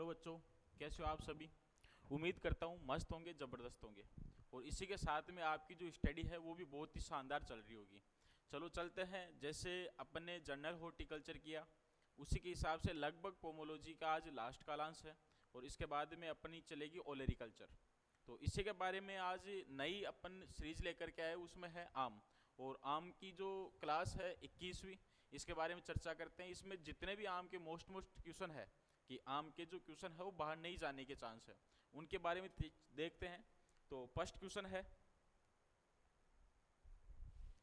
Hello बच्चों, कैसे हो आप सभी। उम्मीद करता हूँ मस्त होंगे, ज़बरदस्त होंगे। और इसी के साथ में आपकी जो स्टडी है वो भी बहुत ही शानदार चल रही होगी। चलो चलते हैं। जैसे अपन ने जनरल हॉर्टिकल्चर किया, उसी के हिसाब से लगभग पोमोलॉजी का आज लास्ट कालांश है। और इसके बाद में अपनी चलेगी ओलेरिकल्चर। तो इसी के बारे में आज नई अपन सीरीज लेकर के आए, उसमें है आम। और आम की जो क्लास है 21वीं, इसके बारे में चर्चा करते हैं। इसमें जितने भी आम के मोस्ट क्वेश्चन है कि आम के जो क्वेश्चन है वो बाहर नहीं जाने के चांस है, उनके बारे में देखते हैं। तो फर्स्ट क्वेश्चन है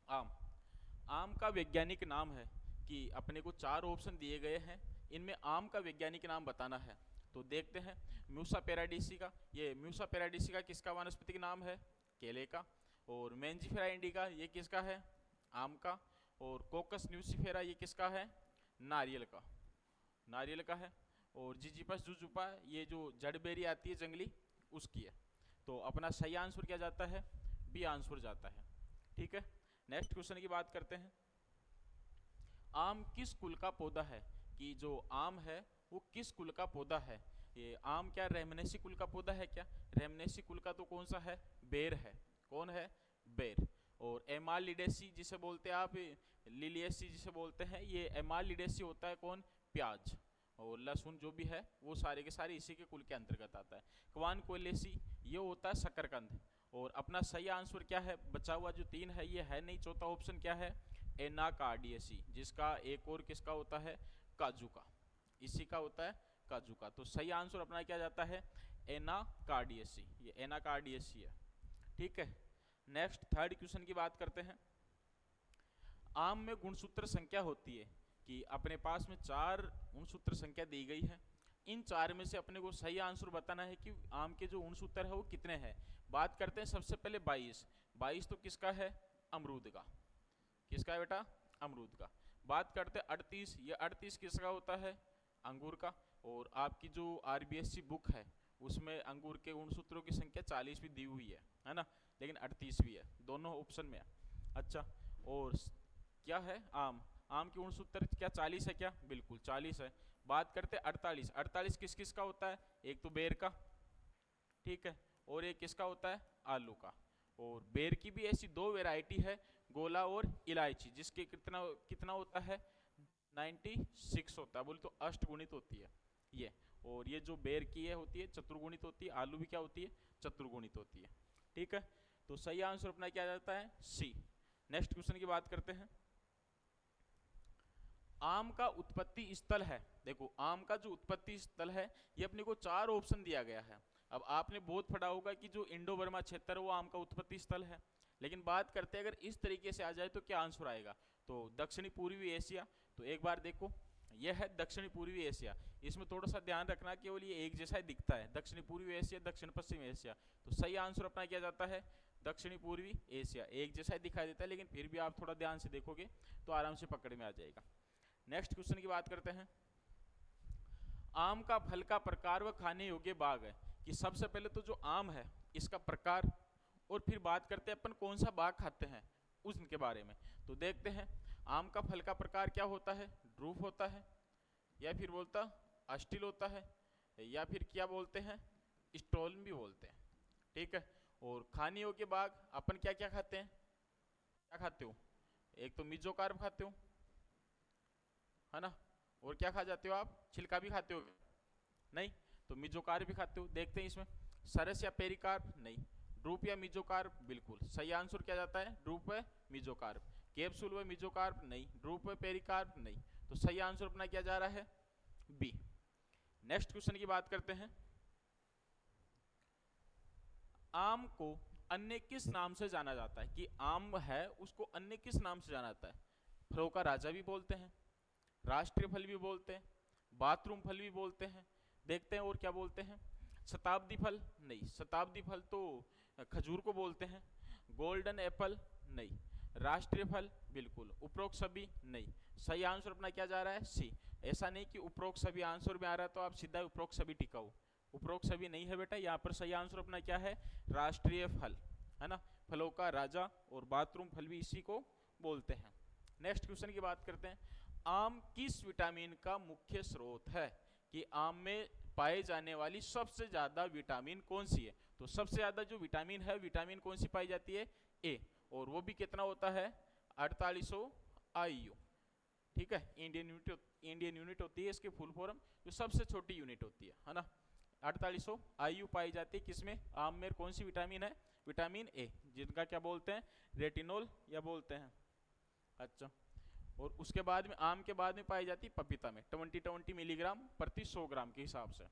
आम। आम का वैज्ञानिक नाम है कि अपने को 4 ऑप्शन दिए गए हैं, इनमें आम का वैज्ञानिक नाम बताना है। तो देखते हैं। म्यूसा पेराडिसिका, ये म्यूसा पेराडिसिका किसका वानस्पतिक नाम है? केले का। और मेंजिफेरा इंडिका ये किसका है? आम का। और कोकस न्यूसिफेरा ये किसका है? नारियल का। नारियल का है। और जिजिपस जुजुपा ये जो जड़ बेरी आती है जंगली, उसकी है। तो अपना सही आंसर क्या जाता है? बी आंसर जाता है। ठीक है, नेक्स्ट क्वेश्चन की बात करते हैं। आम किस कुल का पौधा है? कि जो आम है वो किस कुल का पौधा है? ये आम क्या रेमनेसी कुल का पौधा है क्या? रेमनेसी कुल का तो कौन सा है? बेर है। कौन है? बेर। और एमालिडेसी जिसे बोलते हैं आप, लिलियसी जिसे बोलते हैं, ये एमालिडेसी होता है कौन? प्याज। और लहसुन जो भी है वो सारे के सारे इसी के कुल के अंतर्गत आता है। क्वान कोलेसी ये होता है शकरकंद। और अपना सही आंसर क्या है? बचा हुआ जो 3 है ये है नहीं। चौथा ऑप्शन क्या है? एनाकार्डियसी, जिसका एक और किसका होता है? काजू का। इसी का होता है काजू का। तो सही आंसर अपना क्या जाता है? एनाकार्डियसी। ये एनाकार्डियसी है। ठीक है, नेक्स्ट थर्ड क्वेश्चन की बात करते हैं। आम में गुणसूत्र संख्या होती है कि अपने पास में 4 गुणसूत्र संख्या दी गई है। इन 4 में से अपने को सही आंसर बताना है कि आम के जो गुणसूत्र है वो कितने हैं। बात करते हैं सबसे पहले 22। 22 तो किसका है? अमरूद का। किसका है बेटा? अमरूद का। बात करते हैं 38। ये 38 किसका होता है? अंगूर का। और आपकी जो आरबीएससी बुक है उसमें अंगूर के गुणसूत्रों की संख्या 40 भी दी हुई है ना, लेकिन 38 भी है, दोनों ऑप्शन में है। अच्छा, और क्या है? आम। आम के गुणसूत्र क्या 40 है क्या? बिल्कुल 40 है। बात करते हैं 48। 48 किस किस का होता है? एक तो बेर का, ठीक है, और एक किसका होता है? आलू का। और बेर की भी ऐसी 2 वैरायटी है, गोला और इलायची, जिसके कितना कितना होता है? 96 होता है। बोले तो अष्टगुणित होती है ये। और ये जो बेर की है होती है चतुर्गुणित होती है। आलू भी क्या होती है? चतुर्गुणित होती है। ठीक है, तो सही आंसर अपना क्या जाता है? सी। नेक्स्ट क्वेश्चन की बात करते हैं। आम का उत्पत्ति स्थल है। देखो, आम का जो उत्पत्ति स्थल है ये अपने को 4 ऑप्शन दिया गया है। अब आपने बहुत पढ़ा होगा कि जो इंडो बर्मा क्षेत्र है वो आम का उत्पत्ति स्थल है, लेकिन बात करते हैं अगर इस तरीके से आ जाए तो क्या आंसर आएगा? तो दक्षिणी पूर्वी एशिया। तो एक बार देखो, यह है दक्षिणी पूर्वी एशिया। इसमें थोड़ा सा ध्यान रखना, केवल ये एक जैसा ही दिखता है, दक्षिणी पूर्वी एशिया, दक्षिण पश्चिम एशिया। तो सही आंसर अपना क्या जाता है? दक्षिणी पूर्वी एशिया। एक जैसा ही दिखाई देता है, लेकिन फिर भी आप थोड़ा ध्यान से देखोगे तो आराम से पकड़ में आ जाएगा। नेक्स्ट क्वेश्चन की बात करते हैं। आम का फल का प्रकार व खाने योग्य बाग है। कि सबसे पहले तो जो आम है इसका प्रकार, और फिर बात करते हैं अपन कौन सा बाग खाते हैं उनके बारे में। तो देखते हैं, आम का फल का प्रकार क्या होता है? ड्रूप होता है, या फिर बोलता अस्टिल होता है, या फिर क्या बोलते हैं? स्टोलन भी बोलते हैं। ठीक है, और खाने योग्य बाग अपन क्या क्या खाते हैं? क्या खाते हो? एक तो मिजोकार्प खाते हो, है ना, और क्या खा जाते हो आप? छिलका भी खाते हो? नहीं, तो मिजोकार्प भी खाते हो। देखते हैं इसमें सरस या पेरिकार्प? नहीं। ड्रूप या मिजोकार्प? बिल्कुल सही आंसर क्या जाता है? ड्रूप है मिजोकार्प। कैप्सूल व मिजोकार्प? नहीं। ड्रूप है पेरिकार्प? नहीं। तो सही आंसर अपना क्या जा रहा है? बी। नेक्स्ट क्वेश्चन की बात करते हैं। आम को अन्य किस नाम से जाना जाता है? कि आम है उसको अन्य किस नाम से जाना जाता है? फलों का राजा भी बोलते हैं, राष्ट्रीय फल भी बोलते हैं, बाथरूम फल भी बोलते हैं। देखते हैं और क्या बोलते हैं? शताब्दी फल? नहीं, शताब्दी फल तो खजूर को बोलते हैं। Golden Apple? नहीं। राष्ट्रीय फल? बिल्कुल। उपरोक्त सभी? नहीं। सही आंसर अपना क्या जा रहा है? सी। ऐसा नहीं कि उपरोक्त सभी आंसर में आ रहा है तो आप सीधा उपरोक्त सभी टिकाओ, उपरोक्त सभी नहीं है बेटा। यहाँ पर सही आंसर अपना क्या है? राष्ट्रीय फल, है ना, फलों का राजा। और बाथरूम फल भी इसी को बोलते हैं। नेक्स्ट क्वेश्चन की बात करते हैं। आम किस विटामिन का मुख्य स्रोत है? कि आम में पाए जाने वाली सबसे ज्यादा विटामिन कौन सी है। तो सबसे ज्यादा जो विटामिन है, विटामिन कौन सी पाई जाती है? ए, और वो भी कितना होता है? 4800 IU। ठीक है, इंडियन यूनिट होती है इसकी फुल फॉर्म, जो सबसे छोटी यूनिट होती है ना। 4800 IU पाई जाती है किसमें? आम में। कौन सी विटामिन है? विटामिन ए, जिनका क्या बोलते हैं? रेटिनोल या बोलते हैं। अच्छा, और उसके बाद में आम के बाद में पाई जाती है पपीता में 20 मिलीग्राम प्रति 100 ग्राम के हिसाब से।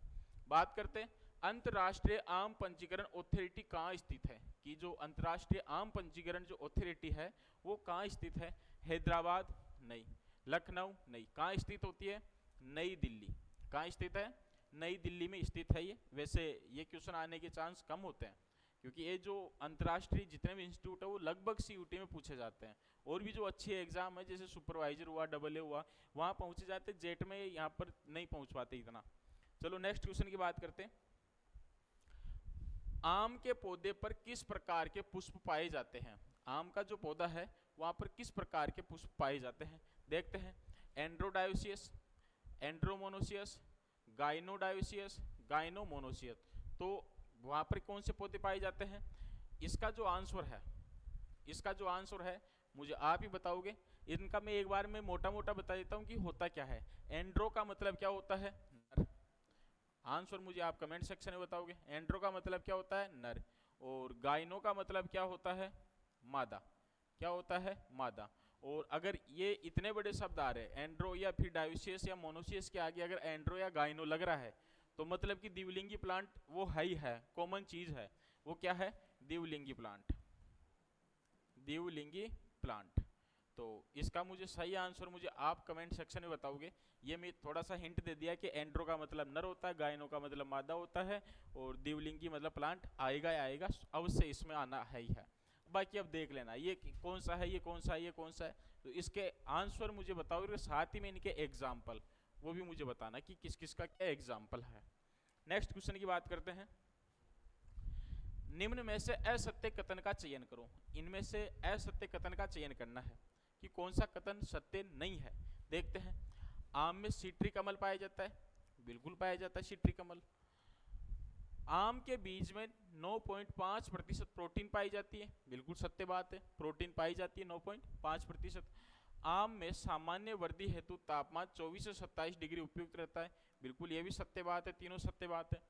बात करते हैं अंतर्राष्ट्रीय आम पंजीकरण अथॉरिटी कहाँ स्थित है, कि जो अंतर्राष्ट्रीय आम पंजीकरण जो अथॉरिटी है वो कहाँ स्थित है? हैदराबाद? नहीं। लखनऊ? नहीं। कहाँ स्थित होती है? नई दिल्ली। कहाँ स्थित है? नई दिल्ली में स्थित है ये। वैसे ये क्वेश्चन आने के चांस कम होते हैं, क्योंकि ये जो अंतर्राष्ट्रीय जितने भी इंस्टीट्यूट है वो लगभग CUT में पूछे जाते हैं। और भी जो अच्छे एग्जाम है जैसे सुपरवाइजर हुआ, AA हुआ, वहाँ पहुँचे जाते, जेट में यहाँ पर नहीं पहुँच पाते इतना। चलो नेक्स्ट क्वेश्चन की बात करते हैं। आम के पौधे पर किस प्रकार के पुष्प पाए जाते हैं? आम का जो पौधा है वहाँ पर किस प्रकार के पुष्प पाए जाते हैं? देखते हैं। एंड्रोडायोसियस, एंड्रोमोनोसियस, गाइनोडायोसियस, गाइनोमोनोसियस। तो वहाँ पर कौन से पौधे पाए जाते हैं? इसका जो आंसर है मुझे आप ही बताओगे। इनका मैं एक बार में मोटा मोटा बता देता हूँ कि होता क्या है। एंड्रो का मतलब क्या होता है? नर। आंसर मुझे आप कमेंट सेक्शन में बताओगे। एंड्रो का मतलब क्या होता है? नर। और गाइनो का मतलब क्या होता है? मादा। क्या होता है? मादा। और अगर ये इतने बड़े शब्द आ रहे हैं, एंड्रो या फिर डायोसियस या मोनोसियस के आगे अगर एंड्रो या गाइनो लग रहा है, तो मतलब कि द्विलिंगी प्लांट वो है ही है, कॉमन चीज है। वो क्या है? द्विलिंगी प्लांट। द्विलिंगी प्लांट। तो इसका मुझे सही आंसर मुझे आप कमेंट सेक्शन में बताओगे। ये मैं थोड़ा सा हिंट दे दिया कि एंड्रो का मतलब नर होता है, गायनो का मतलब मादा होता है, और द्विलिंगी मतलब प्लांट आएगा ही आएगा, अवश्य इसमें आना है ही है। बाकी अब देख लेना ये कौन सा है, ये कौन सा है, ये कौन सा है। तो इसके आंसर मुझे बताओगे, साथ ही में इनके एग्जाम्पल वो भी मुझे बताना कि किस किस का क्या एग्जाम्पल है। नेक्स्ट क्वेश्चन की बात करते हैं। निम्न में से असत्य कथन का चयन करो। इनमें से असत्य कथन का चयन करना है कि कौन सा कथन सत्य नहीं है। देखते हैं। आम में सिट्रिक अम्ल पाया जाता है, बिल्कुल पाया जाता है सिट्रिक अम्ल। आम के बीज में 9.5% प्रोटीन पाई जाती है, बिल्कुल सत्य बात है, प्रोटीन पाई जाती है 9.5%। आम में सामान्य वृद्धि हेतु तापमान 24 से 27 डिग्री उपयुक्त रहता है, बिल्कुल ये भी सत्य बात है, तीनों सत्य बात है।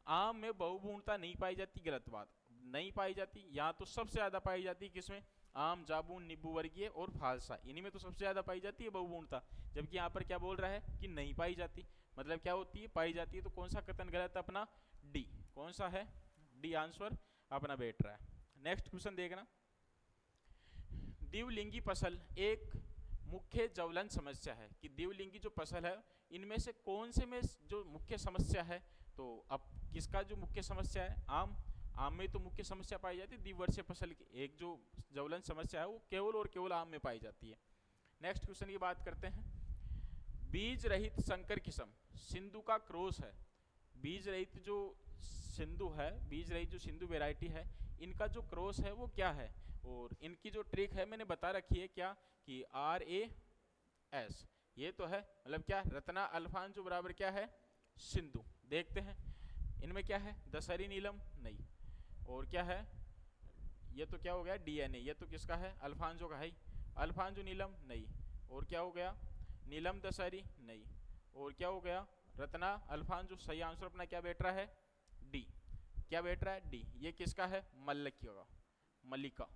आम में बहुगुणता नहीं पाई जाती, गलत बात, नहीं पाई जाती। यहाँ तो सबसे ज्यादा पाई जाती है किसमें? आम, जाबुन, नींबू वर्गीय और फालसा, इन्हीं में तो सबसे ज्यादा पाई जाती है बहुगुणता। जबकि यहाँ पर क्या बोल रहा है कि नहीं पाई जाती, मतलब क्या होती है? पाई जाती है। तो कौन सा कथन गलत है अपना? डी। कौन सा है? डी आंसर अपना बैठ रहा है। नेक्स्ट क्वेश्चन देखना। द्विलिंगी फसल एक मुख्य ज्वलन समस्या है, कि द्विलिंगी जो फसल है इनमें से कौन से में जो मुख्य समस्या है? तो अब किसका जो मुख्य समस्या है? आम। आम में तो मुख्य समस्या पाई जाती है द्विवर्षीय फसल की, एक जो ज्वलन समस्या है वो केवल और केवल आम में पाई जाती है। नेक्स्ट क्वेश्चन की बात करते हैं। बीज रहित संकर किस्म सिंधु का क्रॉस है। बीज रहित जो सिंधु है, बीज रहित जो सिंधु वेराइटी है, इनका जो क्रॉस है वो क्या है? और इनकी जो ट्रिक है मैंने बता रखी है क्या, कि RAS। ये तो है मतलब क्या? रत्ना अल्फांजो बराबर क्या है? सिंधु। देखते हैं इनमें क्या है? दशहरी नीलम नहीं, और क्या है? ये तो क्या हो गया? DNA। ये तो किसका है? अल्फांजो का है। अल्फांजो नीलम नहीं, और क्या हो गया? नीलम दशहरी नहीं, और क्या हो गया? रत्ना अल्फांजो। सही आंसर अपना क्या बैठ रहा है? डी। क्या बैठ रहा है? डी। ये किसका है? मल्लिका, मल्लिका।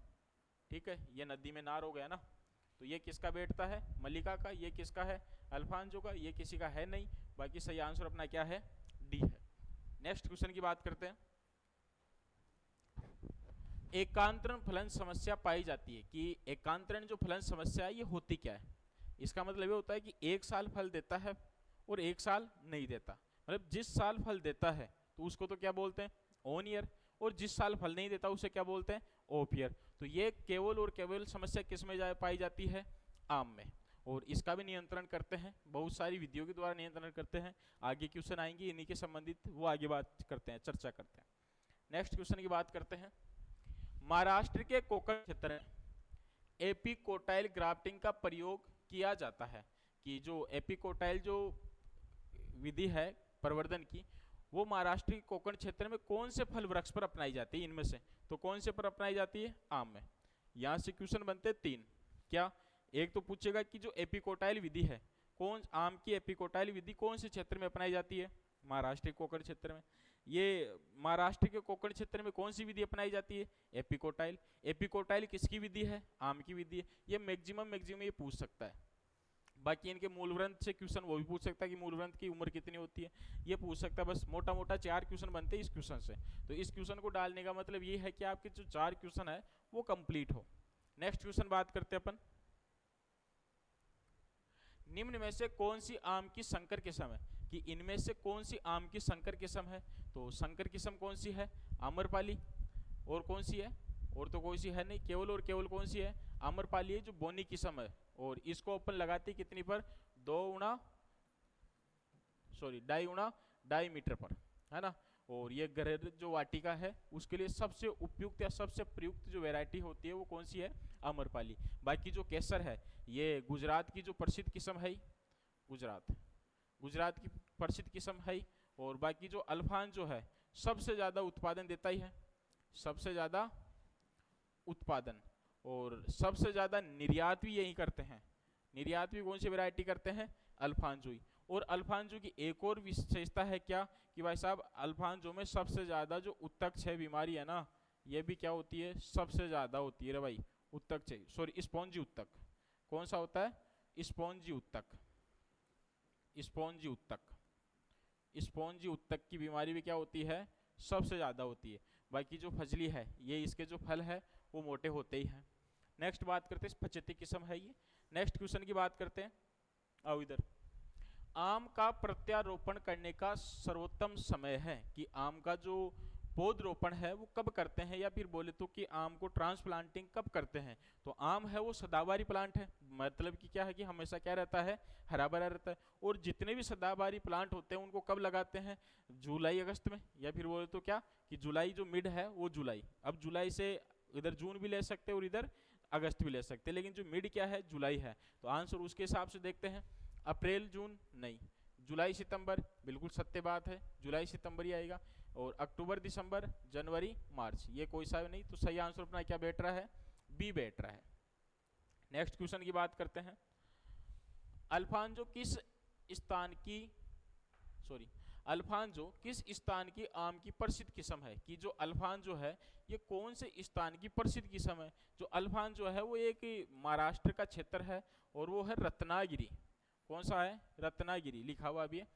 ठीक है, ये नदी में नार हो गया ना, तो ये किसका बैठता है? मल्लिका का। ये किसका है? अल्फांजो का। ये किसी का है नहीं, बाकी सही आंसर अपना क्या है? डी है। नेक्स्ट क्वेश्चन की बात करते हैं। एकांतरण फलन समस्या पाई जाती है, कि एकांतरण जो फलन समस्या है ये होती क्या है? इसका मतलब ये होता है कि एक साल फल देता है और एक साल नहीं देता, मतलब जिस साल फल देता है तो उसको तो क्या बोलते हैं? ऑन ईयर, और जिस साल फल नहीं देता उसे क्या बोलते हैं? Of year. तो ये केवल और केवल समस्या किस में पाई जाती है? आम में। और इसका भी नियंत्रण करते हैं, बहुत सारी विधियों के द्वारा नियंत्रण करते हैं। आगे क्वेश्चन आएंगे इन्हीं के संबंधित, वो आगे बात करते हैं, चर्चा करते हैं। नेक्स्ट क्वेश्चन की बात करते हैं। महाराष्ट्र के कोकण क्षेत्र में एपिकोटाइल ग्राफ्टिंग का प्रयोग किया जाता है, कि जो एपिकोटाइल जो विधि है प्रवर्धन की, वो महाराष्ट्र के कोकण क्षेत्र में कौन से फल वृक्ष पर अपनाई जाती है इनमें से? तो कौन से पर अपनाई जाती है? आम में। यहाँ से क्वेश्चन बनते हैं 3। क्या? एक तो पूछेगा कि जो एपिकोटाइल विधि है, कौन आम की एपिकोटाइल विधि कौन से क्षेत्र में अपनाई जाती है? महाराष्ट्र के कोकण क्षेत्र में। ये महाराष्ट्र के कोकण क्षेत्र में कौन सी विधि अपनाई जाती है? एपिकोटाइल। एपिकोटाइल किसकी विधि है? आम की विधि है। ये मैक्सिमम ये पूछ सकता है। बाकी इनके मूल ग्रंथ से क्वेश्चन वो भी पूछ सकता है कि मूल ग्रंथ की उम्र कितनी होती है, ये पूछ सकता है। बस मोटा मोटा 4 क्वेश्चन बनते हैं इस क्वेश्चन से। तो इस क्वेश्चन को डालने का मतलब ये है कि आपके जो 4 क्वेश्चन है वो कंप्लीट हो। नेक्स्ट क्वेश्चन बात करते हैं अपन। निम्न में से कौन सी आम की संकर किस्म है? कि इनमें से कौन सी आम की संकर किस्म है? तो संकर किस्म कौन सी है? आम्रपाली। और कौन सी है? और तो कोई सी है नहीं, केवल और केवल कौन सी है? आम्रपाली है, जो बोनी किस्म है। और इसको अपन लगाते कितनी पर? 2 मीटर पर, है ना। और ये घर जो वाटिका है उसके लिए सबसे उपयुक्त या सबसे प्रयुक्त जो वैरायटी होती है वो कौन सी है? आम्रपाली। बाकी जो केसर है ये गुजरात की जो प्रसिद्ध किस्म है, गुजरात की प्रसिद्ध किस्म है। और बाकी जो अल्फान जो है सबसे ज़्यादा उत्पादन देता ही है, सबसे ज़्यादा उत्पादन, और सबसे ज़्यादा निर्यात भी यही करते हैं। निर्यात भी कौन सी वैरायटी करते हैं? अल्फांजो ही। और अल्फांजो की एक और विशेषता है क्या? कि भाई साहब अल्फांजो में सबसे ज़्यादा जो उत्तक बीमारी है ना, ये भी क्या होती है? सबसे ज़्यादा होती है रे भाई, उत्तक स्पॉन्जी उत्तक। कौन सा होता है? स्पॉन्जी उत्तक। स्पॉन्जी उत्तक की बीमारी भी क्या होती है? सबसे ज़्यादा होती है। बाकी जो फजली है ये इसके जो फल है वो मोटे होते ही हैं। नेक्स्ट बात करते हैं, 75 किस्म है ये। नेक्स्ट क्वेश्चन की बात करते हैं, आओ इधर। आम का प्रत्यारोपण करने का सर्वोत्तम समय है? कि आम का जो पौधरोपण है वो कब करते हैं, या फिर बोले तो कि आम को ट्रांसप्लांटिंग कब करते हैं? तो आम है वो सदाबहारी प्लांट है, मतलब कि क्या है कि हमेशा क्या रहता है? हरा भरा रहता है। और जितने भी सदाबहारी प्लांट होते हैं उनको कब लगाते हैं? जुलाई अगस्त में, या फिर बोले तो क्या कि जुलाई जो मिड है वो जुलाई। अब जुलाई से इधर जून भी ले सकते हैं और इधर अगस्त भी ले सकते हैं, लेकिन जो मिड क्या है? जुलाई है। तो आंसर उसके हिसाब से देखते हैं। अप्रैल जून नहीं, जुलाई सितंबर बिल्कुल सत्य बात है, जुलाई सितंबर ही आएगा। और अक्टूबर दिसंबर जनवरी मार्च, ये कोई सा नहीं। तो सही आंसर अपना क्या बैठ रहा है? बी बैठ रहा है। नेक्स्ट क्वेश्चन की बात करते हैं। अल्फांजो किस स्थान की आम की प्रसिद्ध किस्म है? कि जो अल्फांजो है ये कौन से स्थान की प्रसिद्ध किस्म है? जो अल्फांजो है वो एक महाराष्ट्र का क्षेत्र है और वो है रत्नागिरी। कौन सा है? रत्नागिरी लिखा हुआ भी है,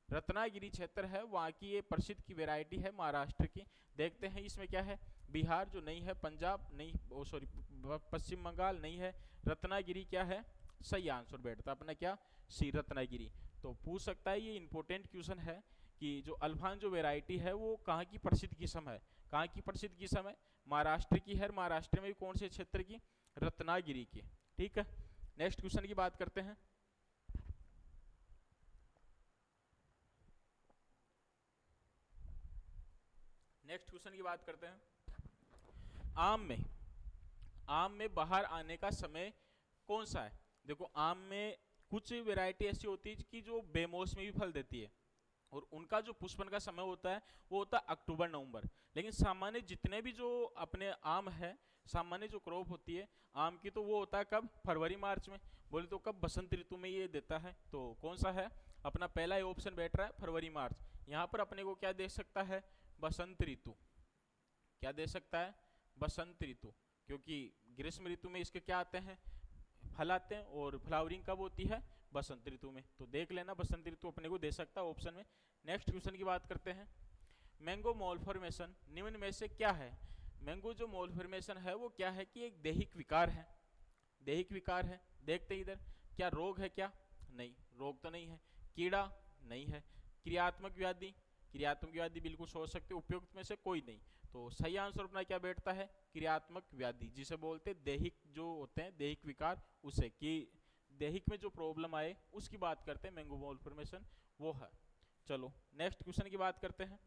रत्नागिरी क्षेत्र है, वहाँ की ये प्रसिद्ध की वैरायटी है महाराष्ट्र की। देखते हैं इसमें क्या है। बिहार जो नहीं है, पंजाब नहीं, पश्चिम बंगाल नहीं है, रत्नागिरी क्या है? सही आंसर बैठता अपना क्या? सी, रत्नागिरी। तो पूछ सकता है, ये इंपॉर्टेंट क्वेश्चन है कि जो अल्फांजो वैरायटी है वो कहाँ की प्रसिद्ध किस्म है? कहाँ की प्रसिद्ध किस्म है? महाराष्ट्र की है। महाराष्ट्र में कौन से क्षेत्र की? रत्नागिरी की। ठीक है, नेक्स्ट क्वेश्चन की बात करते हैं। आम में बाहर आने का समय कौन सा है? देखो आम में कुछ वैरायटी ऐसी होती है कि जो बेमौसमी भी फल देती है और उनका जो पुष्पन का समय होता है वो होता है अक्टूबर नवंबर। लेकिन सामान्य जितने भी जो अपने आम है, सामान्य जो क्रॉप होती है आम की, तो वो होता है कब? फरवरी मार्च में। बोले तो कब? बसंत ऋतु में ये देता है। तो कौन सा है अपना? पहला ही ऑप्शन बैठ रहा है, फरवरी मार्च। यहाँ पर अपने को क्या दे सकता है? बसंत ऋतु। क्या दे सकता है? बसंत ऋतु, क्योंकि ग्रीष्म ऋतु में इसके क्या आते हैं? फल आते हैं, और फ्लावरिंग कब होती है? बसंत ऋतु में। तो देख लेना, बसंत ऋतु अपने को दे सकता है ऑप्शन में। नेक्स्ट क्वेश्चन की बात करते हैं। मैंगो मॉलफॉर्मेशन निम्न में से क्या है? मैंगो जो मॉलफॉर्मेशन है वो क्या है? कि एक दैहिक विकार है। दैहिक विकार है। देखते इधर, क्या रोग है? क्या नहीं, रोग तो नहीं है। कीड़ा नहीं है। क्रियात्मक व्याधि, क्रियात्मक व्याधि बिल्कुल सोच सकते, उपयुक्त में से कोई नहीं। तो सही आंसर अपना क्या बैठता है? क्रियात्मक व्याधि, जिसे बोलते हैं दैहिक जो होते हैं दैहिक विकार, उसे कि दैहिक में जो प्रॉब्लम आए उसकी बात करते हैं मैंगो मॉलफॉर्मेशन, वो है। चलो नेक्स्ट क्वेश्चन की बात करते हैं।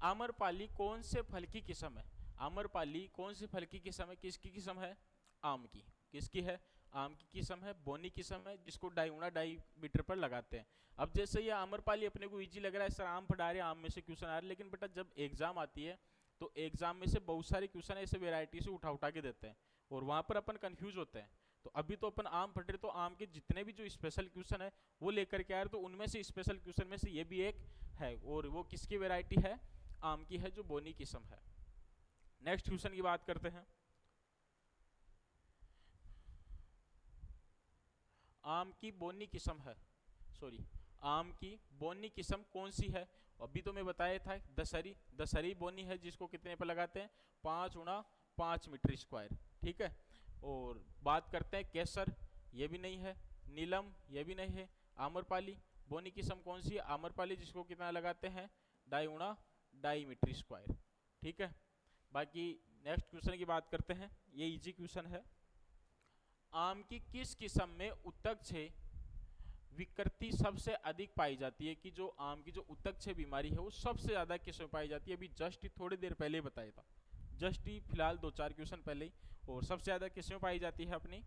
आम्रपाली कौन से फल की किस्म है? आम्रपाली कौन से फल की किस्म है? किसकी किस्म है? आम की। किसकी है? आम की किस्म है, बोनी किस्म है, जिसको डाइऊना डाईमीटर पर लगाते हैं। अब जैसे ये आम्रपाली अपने को इजी लग रहा है, सर आम पढ़ा रहे हैं, आम में से क्वेश्चन आ रहे हैं, लेकिन बेटा जब एग्जाम आती है तो एग्जाम में से बहुत सारे क्वेश्चन ऐसे वेराइटी से उठा उठा के देते हैं और वहाँ पर अपन कंफ्यूज होते हैं। तो अभी तो अपन आम पढ़ रहे, तो आम के जितने भी जो स्पेशल क्वेश्चन है वो लेकर के आ रहे, तो उनमें से स्पेशल क्वेश्चन में से ये भी एक है, और वो किसकी वेराइटी है, आम की है, जो बोनी किस्म है। नेक्स्ट क्वेश्चन की बात करते हैं। आम की बोनी किस्म है, सॉरी, आम की बोनी किस्म कौन सी है? अभी तो मैं बताया था दशहरी, दशहरी बोनी है, जिसको कितने पर लगाते हैं, 5 × 5 मीटर स्क्वायर, ठीक है। और बात करते हैं केसर, ये भी नहीं है, नीलम ये भी नहीं है, आम्रपाली बोनी किस्म कौन सी है, आम्रपाली, जिसको कितना लगाते हैं, 2.5 × 2.5 मीटर स्क्वायर, ठीक है। बाकी नेक्स्ट क्वेश्चन की बात करते हैं, ये इजी क्वेश्चन है। आम की किस किस्म में उत्तक विकृति सबसे अधिक पाई जाती है, कि जो आम की जो उत्तक बीमारी है वो सबसे ज्यादा किस में पाई जाती है? अभी जस्ट थोड़ी देर पहले ही बताया था, जस्ट ही फिलहाल 2-4 क्वेश्चन पहले ही। और सबसे ज्यादा किस में पाई जाती है अपनी?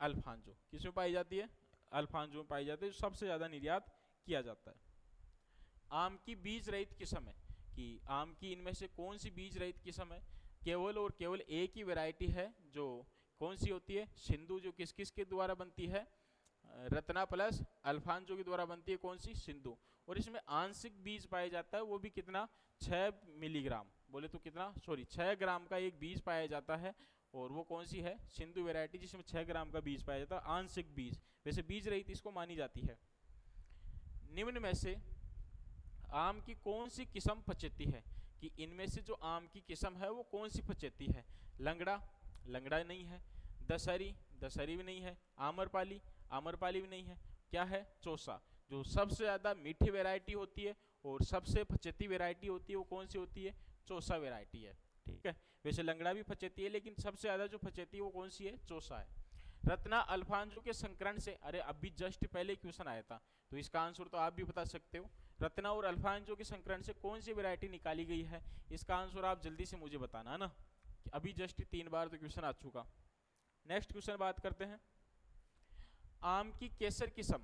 अल्फांजो। किस में पाई जाती है? अल्फांजो में पाई जाती है, जो सबसे ज्यादा निर्यात किया जाता है। आम की बीज रहित किस्म है, कि आम की इनमें से कौन सी बीज रहित किस्म है? केवल और केवल एक ही वैरायटी है, जो कौन सी होती है? सिंधु, जो किस किस के द्वारा बनती है? रत्ना प्लस अल्फांजो के द्वारा बनती है, कौन सी? सिंधु। और इसमें आंशिक बीज पाया जाता है, वो भी कितना? 6 मिलीग्राम, बोले तो कितना, सॉरी 6 ग्राम का एक बीज पाया जाता है, और वो कौन सी है? सिंधु वैरायटी, जिसमें 6 ग्राम का बीज पाया जाता है, आंशिक बीज। वैसे बीज रहित इसको मानी जाती है। निम्न में से आम की कौन सी किस्म पचेती है, कि इनमें से जो आम की किस्म है वो कौन सी पचेती है? लंगड़ा, लंगड़ा नहीं है, दशहरी, दशहरी भी नहीं है, आम्रपाली, आम्रपाली भी नहीं है, क्या है? चौसा। जो सबसे ज्यादा मीठी वैरायटी होती है और सबसे पचेती वैरायटी होती है, वो कौन सी होती है? चौसा वैरायटी है, ठीक है। वैसे लंगड़ा भी पचेती है, लेकिन सबसे ज्यादा जो पचेती है वो कौन सी है? चौसा है। रत्ना अल्फांजो के संकरण से, अरे अभी जस्ट पहले क्वेश्चन आया था, तो इसका आंसर तो आप भी बता सकते हो। रत्ना और अल्फांजो के संकरण से कौन सी वैरायटी निकाली गई है? इसका आंसर आप जल्दी से मुझे बताना है ना, कि अभी जस्ट 3 बार तो क्वेश्चन आ चुका। नेक्स्ट क्वेश्चन बात करते हैं। आम की केसर किस्म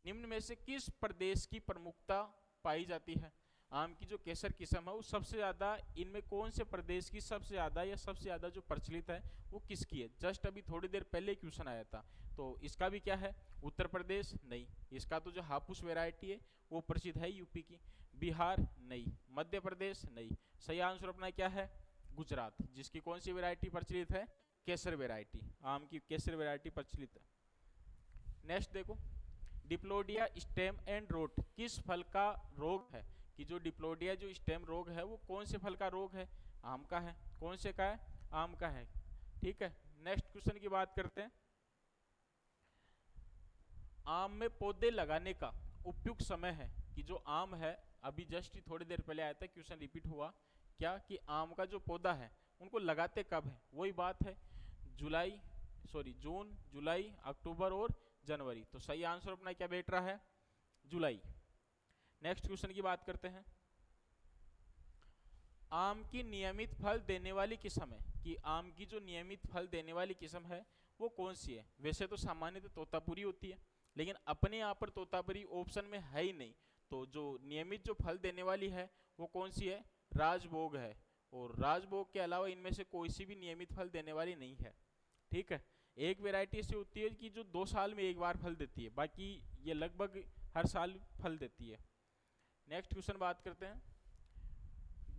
निम्न में से किस प्रदेश की प्रमुखता पाई जाती है? आम की जो केसर किस्म है वो सबसे ज्यादा इनमें कौन से प्रदेश की सबसे ज्यादा, या सबसे ज्यादा जो प्रचलित है वो किसकी है? जस्ट अभी थोड़ी देर पहले क्वेश्चन आया था, तो इसका भी क्या है? उत्तर प्रदेश नहीं, इसका तो जो हापुस वैरायटी है वो प्रसिद्ध है यूपी की। बिहार नहीं, मध्य प्रदेश नहीं, सही आंसर अपना क्या है? गुजरात, जिसकी कौन सी वैरायटी प्रचलित है? केसर वैरायटी, आम की केसर वैरायटी प्रचलित है। नेक्स्ट देखो, डिप्लोडिया स्टेम एंड रोट किस फल का रोग है? कि जो डिप्लोडिया जो स्टेम रोग है वो कौन से फल का रोग है? आम का है। कौन से का है? आम का है, ठीक है। नेक्स्ट क्वेश्चन की बात करते हैं। आम में पौधे लगाने का उपयुक्त समय है, कि जो आम है, अभी जस्ट थोड़ी देर पहले आया था क्वेश्चन, रिपीट हुआ क्या, कि आम का जो पौधा है उनको लगाते कब है? वही बात है, जुलाई, सॉरी जून, जुलाई, अक्टूबर और जनवरी। तो सही आंसर अपना क्या बैठ रहा है? जुलाई। नेक्स्ट क्वेश्चन की बात करते हैं। आम की नियमित फल देने वाली किस्म है, कि आम की जो नियमित फल देने वाली किस्म है वो कौन सी है? वैसे तो सामान्यतः तोतापुरी होती है, लेकिन अपने यहाँ पर तोतापुरी ऑप्शन में है ही नहीं, तो जो नियमित जो फल देने वाली है वो कौन सी है? राजभोग है। और राजभोग के अलावा इनमें से कोई सी भी नियमित फल देने वाली नहीं है, ठीक है। एक वैरायटी ऐसी होती है कि जो 2 साल में एक बार फल देती है, बाकी ये लगभग हर साल फल देती है। नेक्स्ट क्वेश्चन बात करते हैं।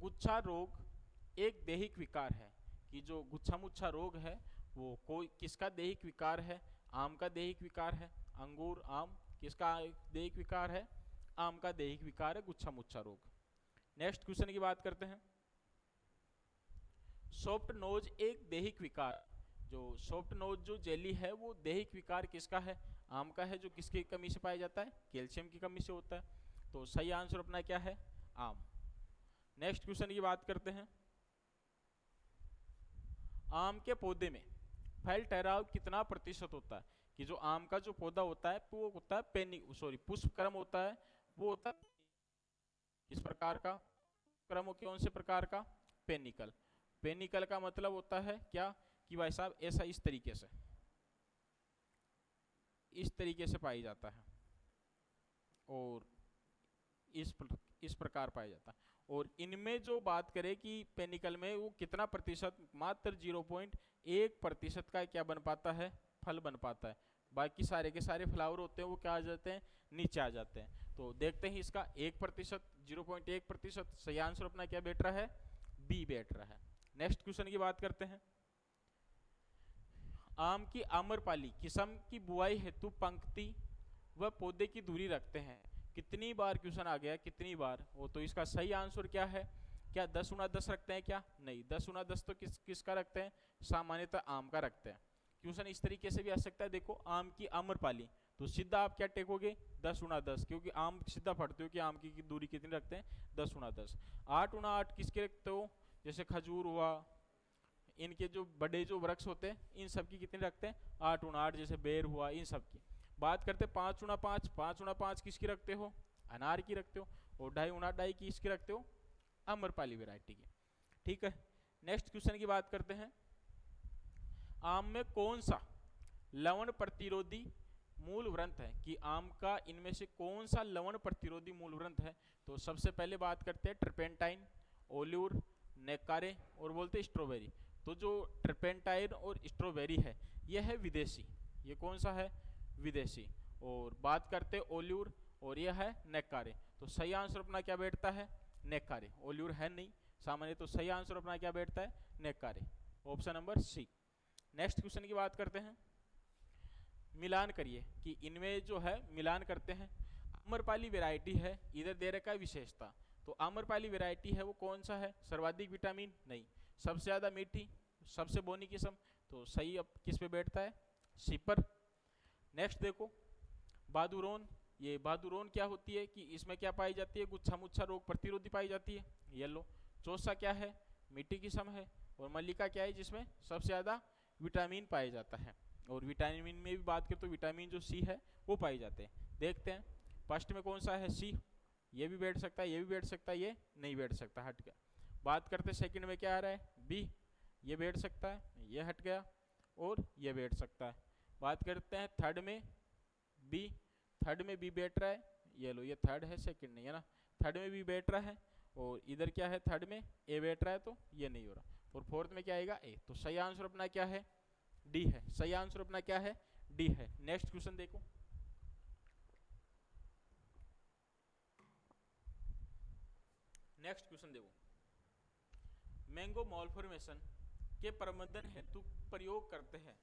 गुच्छा रोग एक दैहिक विकार है, कि जो गुच्छा मुच्छा रोग है वो कोई किसका दैहिक विकार है? आम का दैहिक विकार है। अंगूर, आम किसका दैहिक विकार है? आम का दैहिक विकार है गुच्छा मुच्छा रोग। नेक्स्ट क्वेश्चन की बात करते हैं। सॉफ्ट नोज एक दैहिक विकार, जो सॉफ्ट नोज जो जेली है वो दैहिक विकार किसका है? आम का है, जो किसकी कमी से पाया जाता है? कैल्शियम की कमी से होता है। तो सही आंसर अपना क्या है? आम। नेक्स्ट क्वेश्चन की बात करते हैं। आम के पौधे में फल ठहराव कितना प्रतिशत होता है? कि जो आम का जो पौधा होता है वो होता है पुष्प क्रम होता है, वो होता है किस प्रकार का क्रम? कौन से प्रकार का? पेनिकल। पेनिकल का मतलब होता है क्या, कि भाई साहब ऐसा इस तरीके से, इस तरीके से पाई जाता है और इस प्रकार पाया जाता है। और इनमें जो बात करें कि पेनिकल में वो कितना प्रतिशत, मात्र 0.1% का क्या बन पाता है, फल बन पाता है। बाकी सारे के सारे फ्लावर होते हैं वो क्या आ जाते हैं, नीचे आ जाते हैं। तो देखते हैं इसका 1%, 0.1%, सही आंसर अपना क्या बैठ रहा है, बी बैठ रहा है। नेक्स्ट क्वेश्चन की बात करते हैं। आम की आम्रपाली किस्म की बुआई हेतु पंक्ति व पौधे की दूरी रखते हैं। कितनी बार क्वेश्चन आ गया, कितनी बार, वो तो इसका सही आंसर क्या है, क्या 10 × 10 रखते हैं क्या, नहीं, 10 × 10 तो किसका रखते हैं, सामान्यतः आम का रखते हैं। क्वेश्चन इस तरीके से भी आ सकता है, देखो आम की आम्रपाली, तो सीधा आप क्या टेकोगे, 10 × 10, क्योंकि आम सीधा पढ़ते हो कि आम की दूरी कितनी रखते हैं, 10 × 10। 8 × 8 किसके रखते हो, जैसे खजूर हुआ, इनके जो बड़े जो वृक्ष होते हैं इन सब की कितनी रखते हैं, 8 × 8, जैसे बेर हुआ, इन सब की। बात करते हैं 5 × 5, 5 × 5 किसकी रखते हो, अनार की रखते हो। और 2.5 × 2.5 की इसकी रखते हो, आम्रपाली वैरायटी की। ठीक है, नेक्स्ट क्वेश्चन की बात करते हैं। आम में कौन सा लवण प्रतिरोधी मूल व्रंत है, कि आम का इनमें से कौन सा लवण प्रतिरोधी मूल व्रंत है। तो सबसे पहले बात करते हैं ट्रिपेंटाइन, ओलिवर, नेकारे और बोलते हैं स्ट्रॉबेरी। तो जो ट्रिपेंटाइन और स्ट्रॉबेरी है यह है विदेशी, ये कौन सा है, विदेशी। और बात करते हैं ओलिवर, और यह है नेकारे। तो सही आंसर अपना क्या बैठता है, नेकारे, ओलिवर है नहीं सामान्य, तो सही आंसर अपना क्या बैठता है, नेकारे, option number C. Next question की बात करते हैं। मिलान करिए, कि इनमें जो है मिलान करते हैं। आम्रपाली वैरायटी है, इधर दे रखा है विशेषता, तो आम्रपाली वैरायटी है वो कौन सा है, सर्वाधिक विटामिन, नहीं, सबसे ज्यादा मीठी, सबसे बोनी किस्म, तो सही अब किस पे बैठता है, सी पर। नेक्स्ट देखो बादुरोन, ये बादुरोन क्या होती है, कि इसमें क्या पाई जाती है, गुच्छा मुच्छा रोग प्रतिरोधी पाई जाती है, येलो। चौसा क्या है, मीठी किस्म है। और मल्लिका क्या है, जिसमें सबसे ज्यादा विटामिन पाया जाता है। और विटामिन में भी बात करें तो विटामिन जो सी है वो पाए जाते हैं। देखते हैं फर्स्ट में कौन सा है, सी, ये भी बैठ सकता है, ये भी बैठ सकता है, ये नहीं बैठ सकता, हट गया। बात करते हैं सेकंड में क्या आ रहा है, बी, ये बैठ सकता है, ये हट गया, और ये बैठ सकता है। बात करते हैं थर्ड में बी, थर्ड में बी बैठ रहा है, ये लो, ये थर्ड है, सेकंड नहीं है ना, थर्ड में बी बैठ रहा है। और इधर क्या है, थर्ड में ए बैठ रहा है, तो ये नहीं हो रहा। और फोर्थ में क्या आएगा, ए। तो सही आंसर अपना क्या है, डी है, सही आंसर अपना क्या है, डी है। नेक्स्ट क्वेश्चन देखो। नेक्स्ट क्वेश्चन देखो, मैंगो मॉलफॉर्मेशन के प्रबंधन हेतु प्रयोग करते हैं।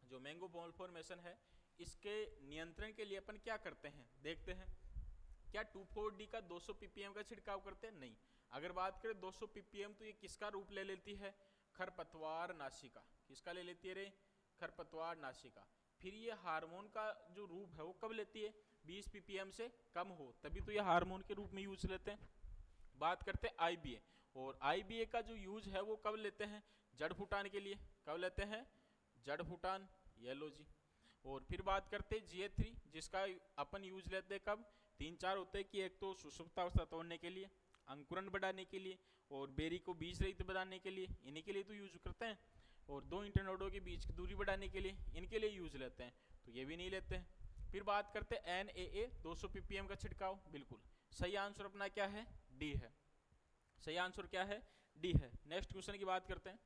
जो मैंगो मॉलफॉर्मेशन है इसके नियंत्रण के लिए अपन क्या करते हैं, देखते हैं। क्या 2,4-D का 200 ppm का छिड़काव करते हैं, नहीं। अगर बात करें 200 ppm तो ये किसका रूप ले लेती है, खरपतवार नाशी का। किसका ले लेती है रे, खरपतवार नाशी का। फिर ये हार्मोन का जो रूप है वो कब लेती है, 20 ppm से कम हो तभी तो ये हार्मोन के रूप में यूज लेते हैं। बात करते हैं IBA, और IBA का जो यूज है वो कब लेते हैं, जड़ फुटान के लिए। कब लेते हैं, जड़ फुटान, ये लो जी। और फिर बात करते हैं GA3, जिसका अपन यूज लेते हैं कब, 3-4 होते हैं, कि एक तो सुषुप्तावस्था तोड़ने के लिए, अंकुरन बढ़ाने के लिए, और बेरी को बीज रहित बनाने के लिए, इन्हीं के लिए तो यूज करते हैं। और 2 इंटरनोडों के बीच की दूरी बढ़ाने के लिए, इनके लिए यूज लेते हैं, तो ये भी नहीं लेते हैं। फिर बात करते हैं NAA 200 ppm का छिड़काव, बिल्कुल सही आंसर अपना क्या है, डी है। सही आंसर क्या है, डी है। नेक्स्ट क्वेश्चन की बात करते हैं।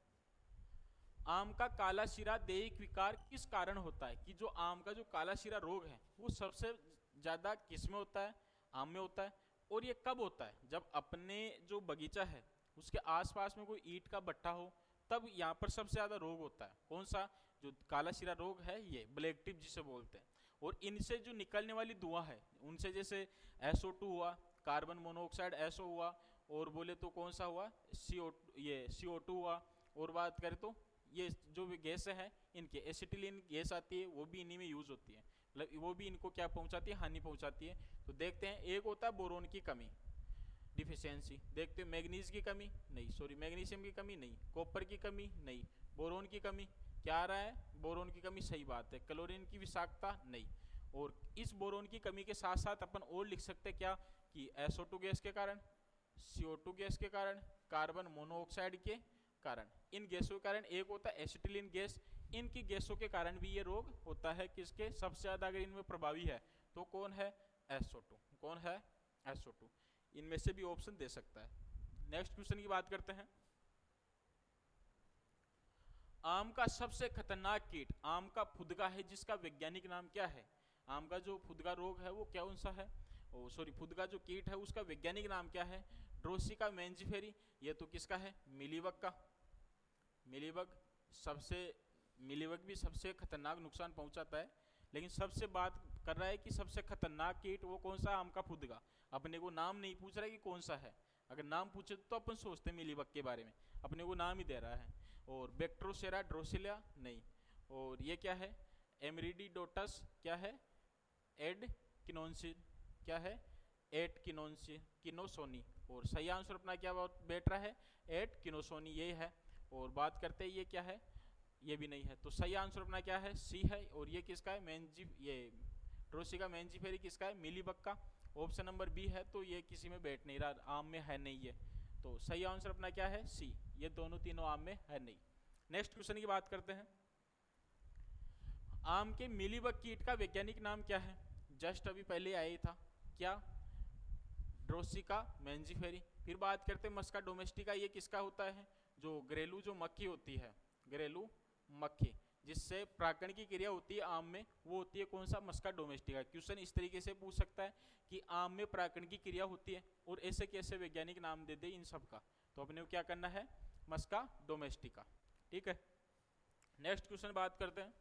आम का काला शिरा दैहिक विकार किस कारण होता है, कि जो आम का जो काला शिरा रोग है वो सबसे ज्यादा किस में होता है, आम में होता है। और ये कब होता है, जब अपने जो बगीचा है उसके आसपास में कोई ईंट का भट्टा हो, तब यहाँ पर सबसे ज्यादा रोग होता है। कौन सा, जो काला शिरा रोग है, ये ब्लैक टिप जिसे बोलते हैं। और इनसे जो निकलने वाली धुआं है उनसे, जैसे SO2 हुआ, कार्बन मोनोऑक्साइड SO हुआ, और बोले तो कौन सा हुआ, CO2 हुआ। और बात करें तो ये जो गैस है इनके एसिटिलीन गैस आती है, वो भी इन्हीं में यूज होती है, मतलब वो भी इनको क्या पहुंचाती है, हानि पहुंचाती है। तो देखते हैं, एक होता है बोरोन की कमी, डिफिशियंसी। देखते हैं मैग्नीज की कमी, नहीं, सॉरी मैग्नीशियम की कमी नहीं, कॉपर की कमी नहीं, बोरोन की कमी। क्या आ रहा है, बोरोन की कमी, सही बात है। क्लोरीन की विषाक्तता, नहीं। और इस बोरोन की कमी के साथ साथ अपन और लिख सकते हैं क्या, कि SO2 गैस के कारण, CO2 गैस के कारण, कार्बन मोनोऑक्साइड के कारण। इन गैसों के कारण एक होता है एसिटिलीन गैस, इनकी गैसों के कारण भी ये रोग होता है। किसके सबसे ज़्यादा अगर इनमें प्रभावी है तो कौन है? SO2। कौन है? SO2। इनमें से भी ऑप्शन दे सकता है। नेक्स्ट क्वेश्चन की बात करते हैं। आम का सबसे खतरनाक कीट आम का फुदका है, जिसका वैज्ञानिक नाम क्या है? आम का जो फुदका रोग है वो कौन सा है? फुदका जो कीट है उसका वैज्ञानिक नाम क्या है? ड्रोसिका मेंजिफेरी। ये तो किसका है? मिलीबग का। मिलीबग भी सबसे खतरनाक नुकसान पहुंचाता है, लेकिन सबसे बात कर रहा है कि सबसे खतरनाक कीट वो कौन सा? आम का फुदका। अपने को नाम नहीं पूछ रहा है कि कौन सा है। अगर नाम पूछे तो अपन सोचते हैं मिलीबग के बारे में, अपने को नाम ही दे रहा है। और बैक्ट्रोसेरा ड्रोसिलिया नहीं। और ये क्या है? एमरिडिडोटस क्या है? एड किनोसिन क्या है? एट किनोसोनी। और सही आंसर अपना क्या बैठ रहा है? एट किनोसोनी ये है। और बात करते हैं ये क्या है? ये भी नहीं है। तो सही आंसर अपना क्या है? सी है। और ये किसका है? ये ड्रोसिका मेंजिफेरी किसका है? मिलीबग का। ऑप्शन नंबर बी है, तो ये किसी में बैठ नहीं रहा, आम में है नहीं है। तो सही आंसर अपना क्या है? सी। ये दोनों तीनों आम में है नहीं। नेक्स्ट क्वेश्चन की बात करते हैं। आम के मिलीबग कीट का वैज्ञानिक नाम क्या है? जस्ट अभी पहले आया ही था। क्या? ड्रोसिका मेंजिफेरी। फिर बात करते हैं मस्का डोमेस्टिका। ये किसका होता है? जो घरेलू जो मक्खी होती है, घरेलू मक्खी जिससे प्राकरण की क्रिया होती है आम में, वो होती है कौन सा? मस्का डोमेस्टिका। क्वेश्चन इस तरीके से पूछ सकता है कि आम में प्राकरण की क्रिया होती है और ऐसे कैसे वैज्ञानिक नाम दे दे इन सब का। तो अपने को क्या करना है? मस्का डोमेस्टिका। ठीक है। नेक्स्ट क्वेश्चन बात करते हैं।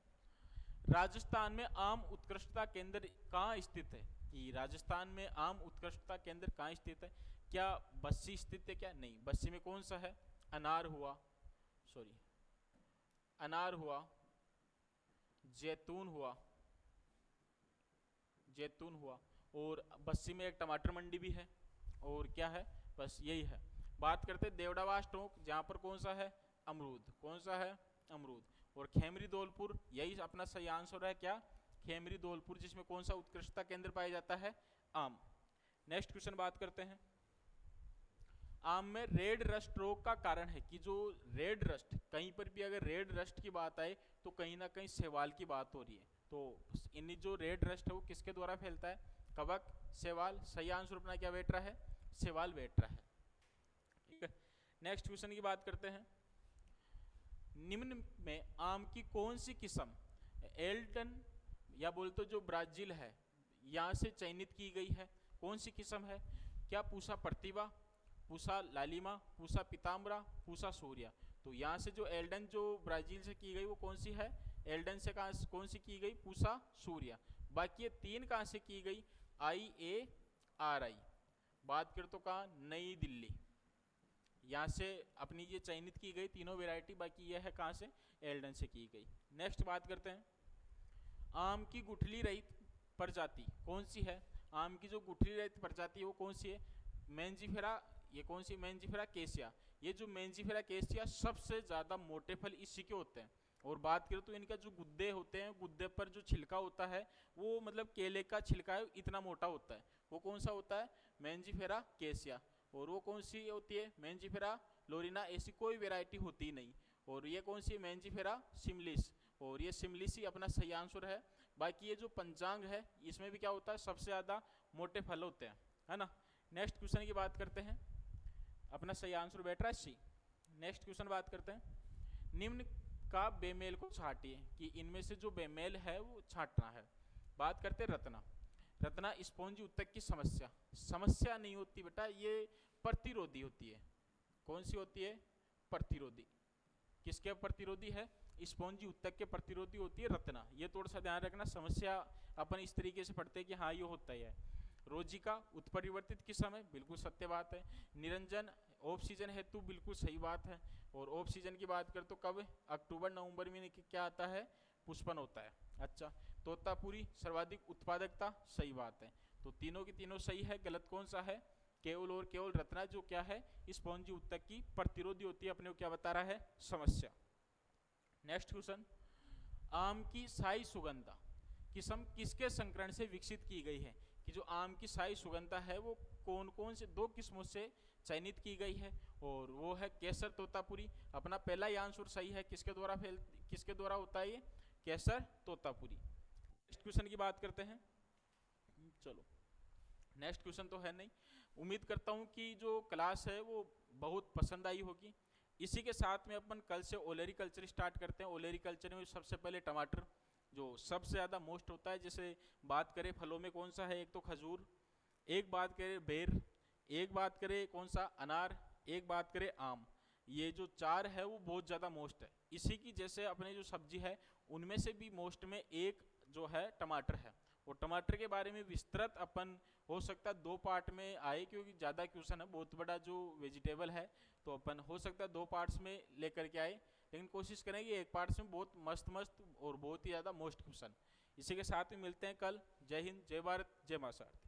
राजस्थान में आम उत्कृष्टता केंद्र कहाँ स्थित है? कि राजस्थान में आम उत्कृष्टता केंद्र कहाँ स्थित है? क्या बस्सी स्थित है? क्या नहीं। बस्सी में कौन सा है? अनार हुआ, जैतून हुआ, और बस्सी में एक टमाटर मंडी भी है। और क्या है? बस यही है। बात करते हैं देवड़ावास टोंक, जहाँ पर कौन सा है? अमरूद। कौन सा है? अमरूद। और खेमरी धौलपुर, यही अपना सही आंसर है। क्या? खेमरी धौलपुर, जिसमें कौन सा उत्कृष्टता केंद्र पाया जाता है? आम। नेक्स्ट क्वेश्चन बात करते हैं। आम में रेड रस्ट रोग का कारण है। कि जो रेड रस्ट, कहीं पर भी अगर रेड रस्ट की बात आए तो कहीं ना कहीं शैवाल की बात हो रही है। तो इन जो रेड रस्ट है वो किसके द्वारा फैलता है? कवक, शैवाल। सही आंसर अपना क्या बैठ रहा है? शैवाल बैठ रहा है। ठीक है। नेक्स्ट क्वेश्चन की बात करते हैं। निम्न में आम की कौन सी किस्म एल्टन या बोल तो जो ब्राजील है यहाँ से चयनित की गई है? कौन सी किस्म है? क्या पूसा प्रतिभा, पूसा लालिमा, पूसा पीताम्बरा, पूसा सूर्या। तो यहाँ से जो एल्डन जो ब्राजील से की गई वो कौन सी है? एल्डन से कौन सी की गई? पूसा सूर्या। बाकी ये तीन कहाँ से की गई? IARI। बात कर तो कहाँ? नई दिल्ली। यहाँ से अपनी ये चयनित की गई तीनों वैरायटी। बाकी ये है कहाँ से? एल्डन से की गई। नेक्स्ट बात करते हैं। आम की गुठली रहित प्रजाति कौन सी है? आम की जो गुठली रहित प्रजाति है वो कौन सी है? मेंजिफेरा। ये कौन सी? मेंजिफेरा केसिया। ये जो मेंजिफेरा केसिया सबसे ज्यादा मोटे फल इसी के होते हैं। और बात करें तो इनका जो गुद्दे होते हैं, गुद्दे पर जो छिलका होता है वो मतलब केले का छिलका है, इतना मोटा होता है। वो कौन सा होता है? मेंजिफेरा केसिया। और वो कौन सी होती है? मेंजिफेरा लोरिना। ऐसी कोई वेराइटी होती नहीं। और ये कौन सी? मेंजिफेरा सिमलिस। और ये सिमलिस ही अपना सही आंसर है। बाकी ये जो पंचांग है इसमें भी क्या होता है? सबसे ज्यादा मोटे फल होते हैं, है ना। नेक्स्ट क्वेश्चन की बात करते हैं। अपना सही आंसर बैठ रहा है सी। नेक्स्ट क्वेश्चन बात करते हैं। निम्न का बेमेल को छाटिए। कि इनमें से जो बेमेल है वो छाटना है। बात करते हैं रत्ना। रत्ना स्पॉन्जी उत्तक की समस्या नहीं होती बेटा, ये प्रतिरोधी होती है। कौन सी होती है? प्रतिरोधी। किसके प्रतिरोधी है? स्पॉन्जी उत्तक के प्रतिरोधी होती है रत्ना। ये थोड़ा सा ध्यान रखना। समस्या अपन इस तरीके से पढ़ते हैं कि हाँ ये होता ही है। रोजिका उत्परिवर्तित किस्म है, बिल्कुल सत्य बात है। निरंजन ऑफ सीजन हेतु, बिल्कुल सही बात है। और ऑफ सीजन की बात कर तो कब? अक्टूबर नवंबर में क्या आता है? पुष्पन होता है। अच्छा। तोतापुरी सर्वाधिक उत्पादकता, सही बात है। तो तीनों की तीनों सही है। गलत कौन सा है? केवल और केवल रत्ना जो क्या है? स्पॉन्जी उत्तक की प्रतिरोधी होती है। अपने को क्या बता रहा है? समस्या। Next question. आम की शाही सुगंधा किस्म किसके संकरण से विकसित की गई है? कि जो आम की शाही सुगंधा है वो कौन कौन से दो किस्मों से चयनित की गई है? और वो है केसर तोतापुरी। अपना पहला ही आंसर सही है। किसके द्वारा किसके द्वारा होता है ये? कैसर तोतापुरी। नेक्स्ट क्वेश्चन की बात करते हैं। चलो नेक्स्ट क्वेश्चन तो है नहीं, उम्मीद करता हूँ कि जो क्लास है वो बहुत पसंद आई होगी। इसी के साथ में अपन कल से ओलेरिकल्चर स्टार्ट करते हैं। ओलेरिकल्चर में सबसे पहले टमाटर जो सबसे ज़्यादा मोस्ट होता है। जैसे बात करें फलों में कौन सा है, एक तो खजूर, एक बात करें बेर, एक बात करें कौन सा अनार, एक बात करें आम। ये जो चार है वो बहुत ज़्यादा मोस्ट है। इसी की जैसे अपने जो सब्जी है उनमें से भी मोस्ट में एक जो है टमाटर है। और टमाटर के बारे में विस्तृत अपन हो सकता है 2 पार्ट में आए, क्योंकि ज़्यादा क्वेश्चन है, बहुत बड़ा जो वेजिटेबल है, तो अपन हो सकता है 2 पार्ट्स में लेकर के आए, लेकिन कोशिश करेंगे एक पार्ट्स में बहुत मस्त मस्त और बहुत ही ज़्यादा मोस्ट क्वेश्चन। इसी के साथ में मिलते हैं कल। जय हिंद, जय भारत, जय मां शारदा।